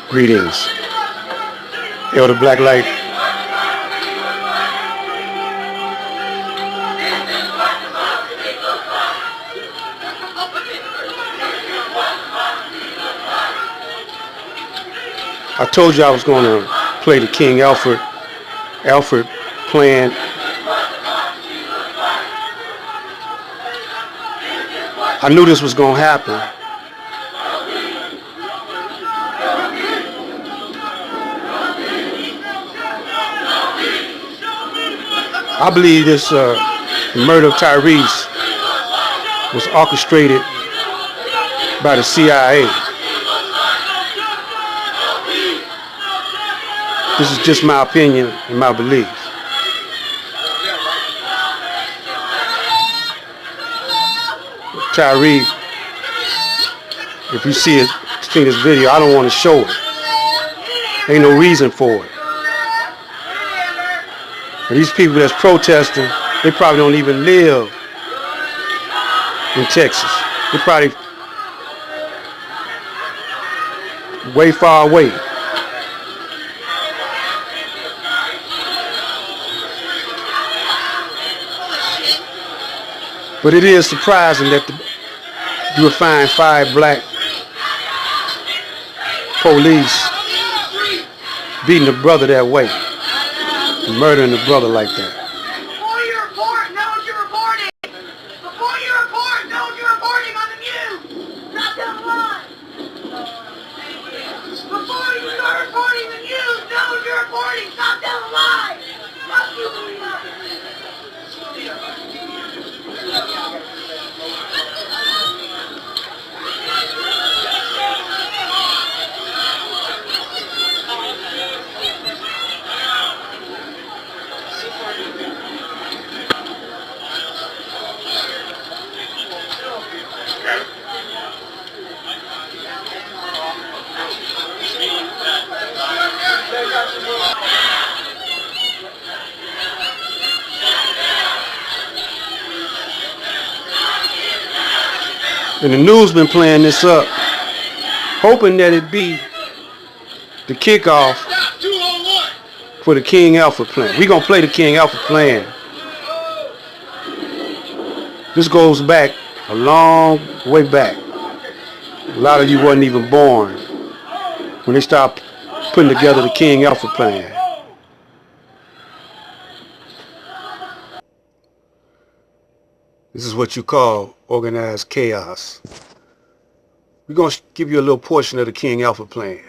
Greetings. Elder Blacklight. I told you I was going to play the King Alfred playing. I knew this was going to happen. I believe this murder of Tyrese was orchestrated by the CIA. This is just my opinion and my belief. Tyrese, if you see this video, I don't want to show it. Ain't no reason for it. And these people that's protesting, they probably don't even live in Texas. They're probably way far away. But it is surprising that you would find 5 black police beating a brother that way, murdering a brother like that. Before you report, know what you're reporting. Before you report, know what you're reporting on the news. Not telling lies. Before you start reporting the news, know what you're reporting. Stop telling lies. Fuck you, And the news been playing this up, hoping that it be the kickoff for the King Alfred plan. We gonna play the King Alfred plan. This goes back a long way back. A lot of you wasn't even born when they started putting together the King Alfred plan. This is what you call organized chaos. We're going to give you a little portion of the King Alfred plan.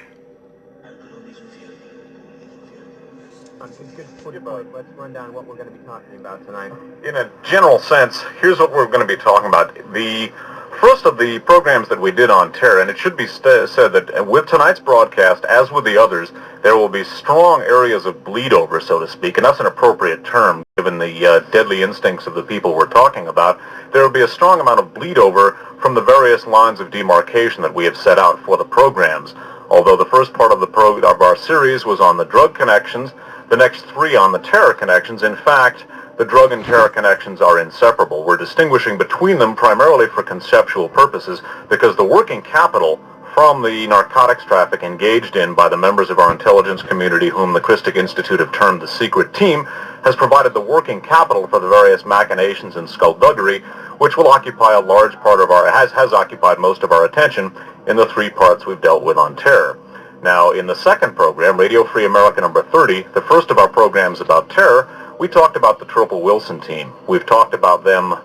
Let's run down what we're going to be talking about tonight. In a general sense, here's what we're going to be talking about. The first of the programs that we did on terror, and it should be said that with tonight's broadcast, as with the others, there will be strong areas of bleed over, so to speak, and that's an appropriate term given the deadly instincts of the people we're talking about. There will be a strong amount of bleed over from the various lines of demarcation that we have set out for the programs. Although the first part of our series was on the drug connections, the next 3 on the terror connections. In fact, the drug and terror connections are inseparable. We're distinguishing between them primarily for conceptual purposes because the working capital from the narcotics traffic engaged in by the members of our intelligence community, whom the Christic Institute have termed the secret team, has provided the working capital for the various machinations and skullduggery, which will occupy a large part of has occupied most of our attention in the 3 parts we've dealt with on terror. Now, in the second program, Radio Free America number 30, the first of our programs about terror, we talked about the Triple Wilson team. We've talked about them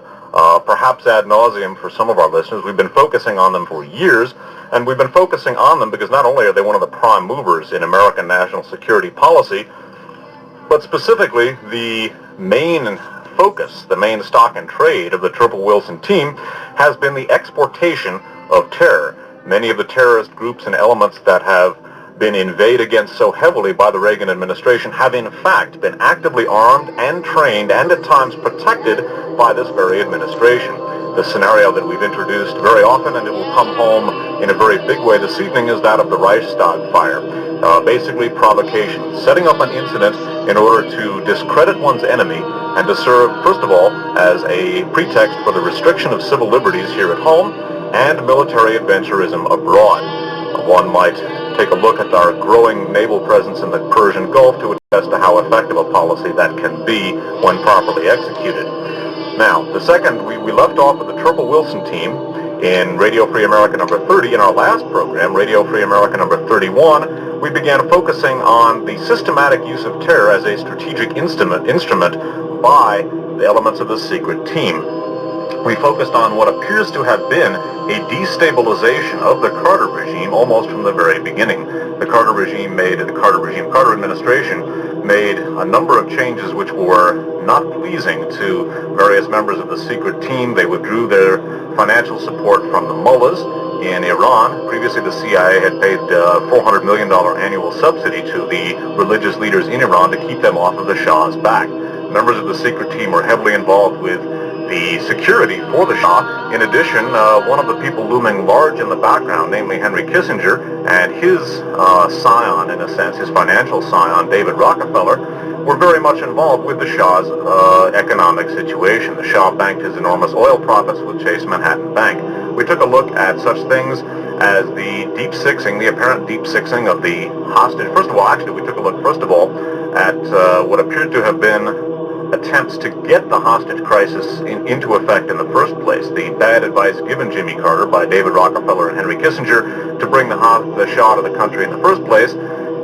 perhaps ad nauseum for some of our listeners. We've been focusing on them for years, and we've been focusing on them because not only are they one of the prime movers in American national security policy, but specifically the main focus, the main stock and trade of the Triple Wilson team has been the exportation of terror. Many of the terrorist groups and elements that have been invaded against so heavily by the Reagan administration have in fact been actively armed and trained and at times protected by this very administration. The scenario that we've introduced very often, and it will come home in a very big way this evening, is that of the Reichstag fire. Basically provocation, setting up an incident in order to discredit one's enemy and to serve, first of all, as a pretext for the restriction of civil liberties here at home and military adventurism abroad. One might take a look at our growing naval presence in the Persian Gulf to attest to how effective a policy that can be when properly executed. Now, the second, we left off with the Triple Wilson team in Radio Free America number 30. In our last program, Radio Free America number 31, we began focusing on the systematic use of terror as a strategic instrument by the elements of the secret team. We focused on what appears to have been a destabilization of the Carter regime almost from the very beginning. The Carter administration made a number of changes which were not pleasing to various members of the secret team. They withdrew their financial support from the mullahs in Iran. Previously, the CIA had paid $400 million annual subsidy to the religious leaders in Iran to keep them off of the Shah's back. Members of the secret team were heavily involved with the security for the Shah. In addition, one of the people looming large in the background, namely Henry Kissinger, and his scion, in a sense, his financial scion, David Rockefeller, were very much involved with the Shah's economic situation. The Shah banked his enormous oil profits with Chase Manhattan Bank. We took a look at such things as the the apparent deep-sixing of the hostage. First of all, actually, we took a look, first of all, at what appeared to have been attempts to get the hostage crisis into effect in the first place. The bad advice given Jimmy Carter by David Rockefeller and Henry Kissinger to bring the Shah to the country in the first place.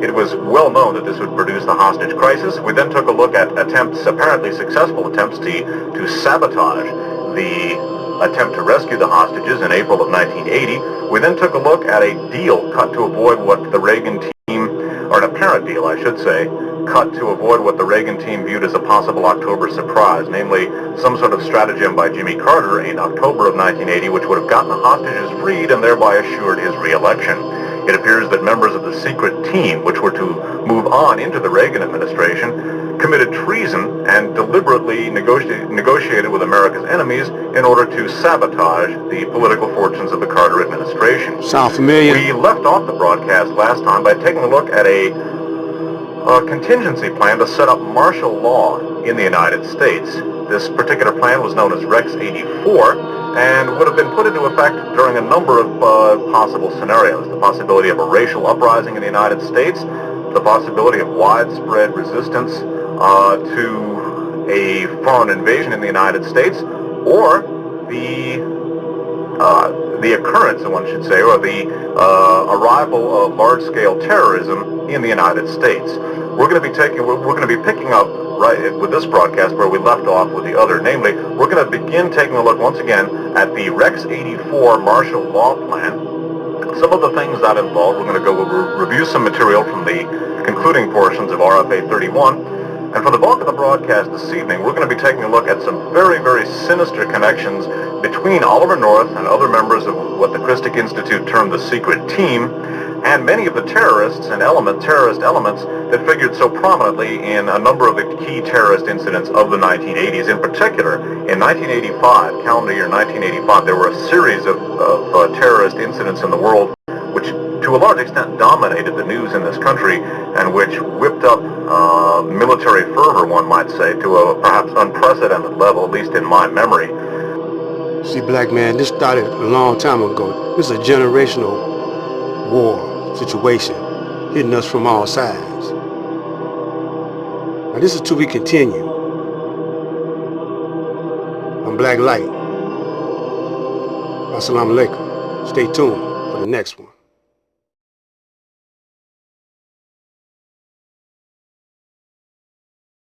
It was well known that this would produce the hostage crisis. We then took a look at attempts, apparently successful attempts, to sabotage the attempt to rescue the hostages in April of 1980. We then took a look at a deal cut to avoid what the Reagan team, or an apparent deal, I should say, cut to avoid what the Reagan team viewed as a possible October surprise, namely some sort of stratagem by Jimmy Carter in October of 1980 which would have gotten the hostages freed and thereby assured his re-election. It appears that members of the secret team, which were to move on into the Reagan administration, committed treason and deliberately negotiated with America's enemies in order to sabotage the political fortunes of the Carter administration. Sound familiar? We left off the broadcast last time by taking a look at a contingency plan to set up martial law in the United States. This particular plan was known as Rex 84 and would have been put into effect during a number of possible scenarios. The possibility of a racial uprising in the United States, the possibility of widespread resistance to a foreign invasion in the United States, or the occurrence, one should say, or the arrival of large-scale terrorism in the United States. We're going to be picking up right with this broadcast where we left off with the other. Namely, we're going to begin taking a look once again at the Rex 84 martial law plan. Some of the things that involved, we're going to go review some material from the concluding portions of RFA 31. And for the bulk of the broadcast this evening, we're going to be taking a look at some very, very sinister connections between Oliver North and other members of what the Christic Institute termed the secret team, and many of the terrorists and terrorist elements that figured so prominently in a number of the key terrorist incidents of the 1980s. In particular, in 1985, calendar year 1985, there were a series of terrorist incidents in the world which to a large extent dominated the news in this country and which whipped up military fervor, one might say, to a perhaps unprecedented level, at least in my memory. See, black man, this started a long time ago. This is a generational war situation hitting us from all sides. Now this is to be continued. I'm Black Light. Assalamu alaikum. Stay tuned for the next one.